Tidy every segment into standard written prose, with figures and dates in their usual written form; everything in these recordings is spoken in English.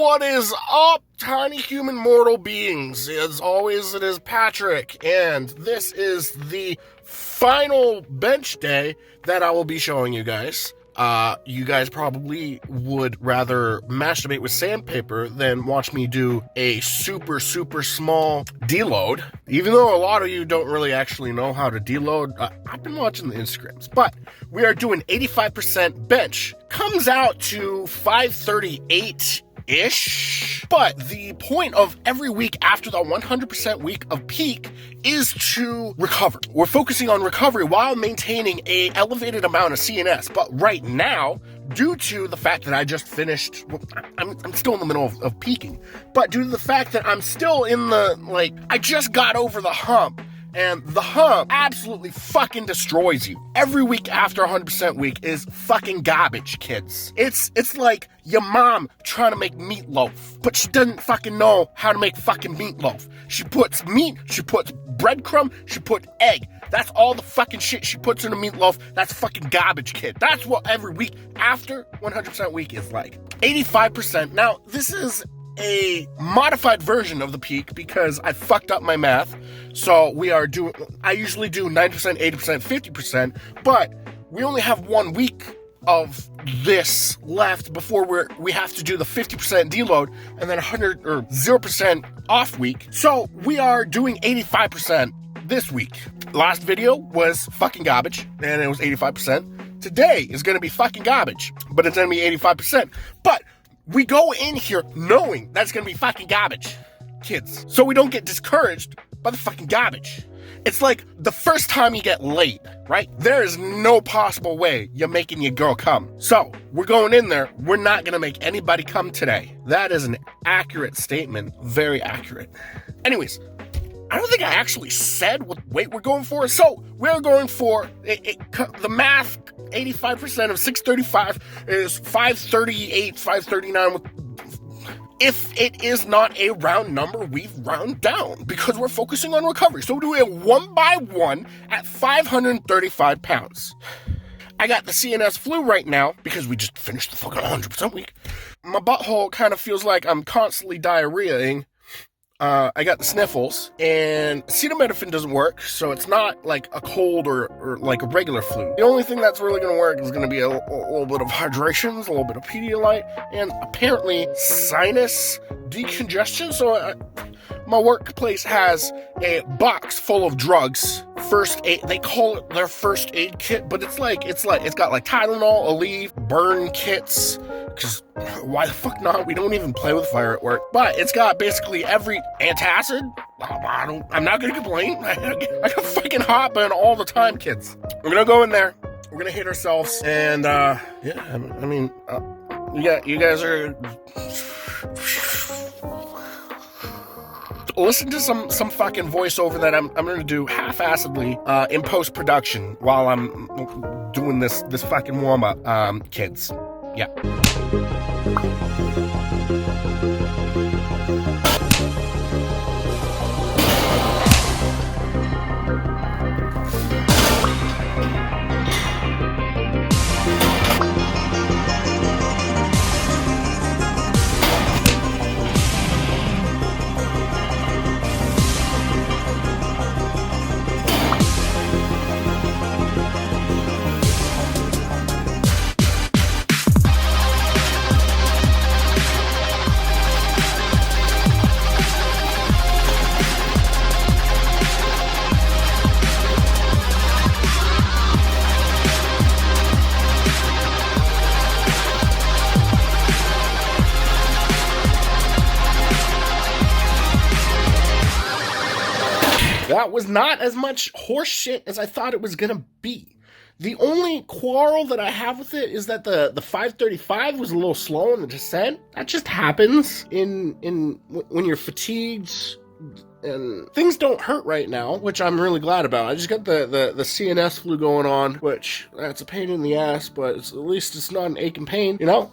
What is up, tiny human mortal beings? As always, it is Patrick, and this is the final bench day that I will be showing you guys. You guys probably would rather masturbate with sandpaper than watch me do a super small deload. Even though a lot of you don't really actually know how to deload, I've been watching the Instagrams. But we are doing 85% bench. Comes out to 538-ish. But the point of every week after the 100% week of peak is to recover. We're focusing on recovery while maintaining a elevated amount of CNS. But right now, due to the fact that I just finished, I'm still in the middle of peaking, but due to the fact that I'm still in the, I just got over the hump. And the hump absolutely fucking destroys you. Every week after 100% week is fucking garbage, kids. It's like your mom trying to make meatloaf, but she doesn't fucking know how to make fucking meatloaf. She puts meat, she puts breadcrumb, she puts egg. That's all the fucking shit she puts in a meatloaf. That's fucking garbage, kid. That's what every week after 100% week is like. 85%. Now, this is a modified version of the peak because I fucked up my math. So I usually do 90%, 80%, 50%, but we only have 1 week of this left before we have to do the 50% deload and then 100 or 0% off week. So we are doing 85% this week. Last video was fucking garbage and it was 85%. Today is going to be fucking garbage, but it's going to be 85%. But we go in here knowing that's going to be fucking garbage, kids. So we don't get discouraged by the fucking garbage. It's like the first time you get laid, right? There is no possible way you're making your girl come. So we're going in there. We're not going to make anybody come today. That is an accurate statement. Very accurate. Anyways, I don't think I actually said what weight we're going for. So we're going for the math. 85% of 635 is 538, 539. If it is not a round number, we round down because we're focusing on recovery. So we're doing a 1 by 1 at 535 pounds. I got the CNS flu right now because we just finished the fucking 100% week. My butthole kind of feels like I'm constantly diarrheaing. I got the sniffles, and acetaminophen doesn't work, so it's not like a cold or like a regular flu. The only thing that's really going to work is going to be a little bit of hydrations, a little bit of Pedialyte, and apparently sinus decongestion. So my workplace has a box full of drugs. First aid, they call it their first aid kit, but it's got like Tylenol, Aleve, burn kits, because why the fuck not? We don't even play with fire at work. But it's got basically every antacid. I'm not gonna complain. I got fucking heartburn all the time, kids. We're gonna go in there. We're gonna hit ourselves, and you guys are. Listen to some fucking voiceover that I'm gonna do half-assedly in post-production while I'm doing this fucking warm-up, kids. Yeah. That was not as much horse shit as I thought it was gonna be. The only quarrel that I have with it is that the 535 was a little slow in the descent. That just happens when you're fatigued and things don't hurt right now, which I'm really glad about. I just got the CNS flu going on, which that's a pain in the ass, but at least it's not an aching pain, you know?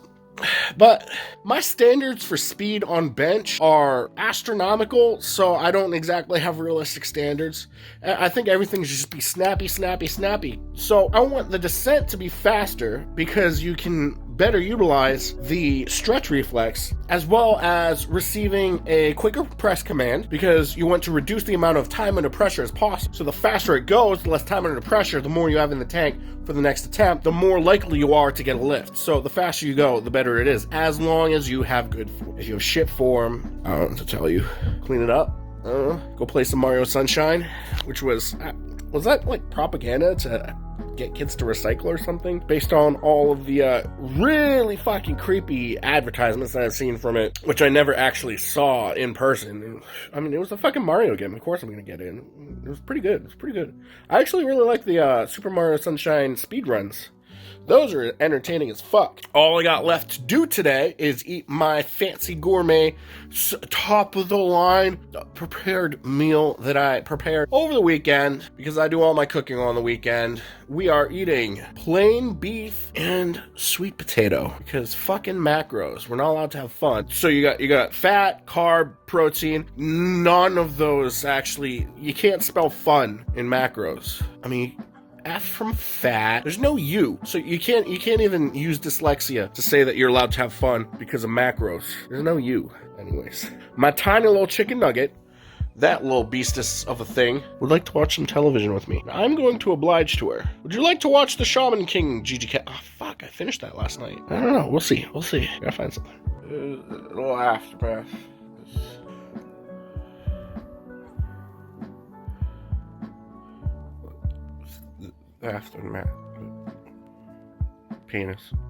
But my standards for speed on bench are astronomical, so I don't exactly have realistic standards. I think everything should just be snappy. So I want the descent to be faster because you can better utilize the stretch reflex, as well as receiving a quicker press command, because you want to reduce the amount of time under pressure as possible. So the faster it goes, the less time under pressure, the more you have in the tank for the next attempt, the more likely you are to get a lift. So the faster you go, the better it is, as long as you have good form. If you have shit form, I don't know what to tell you. Clean it up. Go play some Mario Sunshine, which was that like propaganda to get kids to recycle or something, based on all of the really fucking creepy advertisements that I've seen from it, which I never actually saw in person. I mean, it was a fucking Mario game. Of course I'm gonna get in. It was pretty good. I actually really like the Super Mario Sunshine speedruns. Those are entertaining as fuck. All I got left to do today is eat my fancy gourmet, top of the line prepared meal that I prepared over the weekend, because I do all my cooking on the weekend. We are eating plain beef and sweet potato, because fucking macros. We're not allowed to have fun. So you got fat, carb, protein. None of those actually, you can't spell fun in macros. I mean, F from fat. There's no U. So you can't even use dyslexia to say that you're allowed to have fun because of macros. There's no U. Anyways, my tiny little chicken nugget, that little beastess of a thing, would like to watch some television with me. I'm going to oblige to her. Would you like to watch the Shaman King GGK? Oh, fuck, I finished that last night. I don't know. We'll see. Gotta find something. A little aftermath. Aftermath. Penis.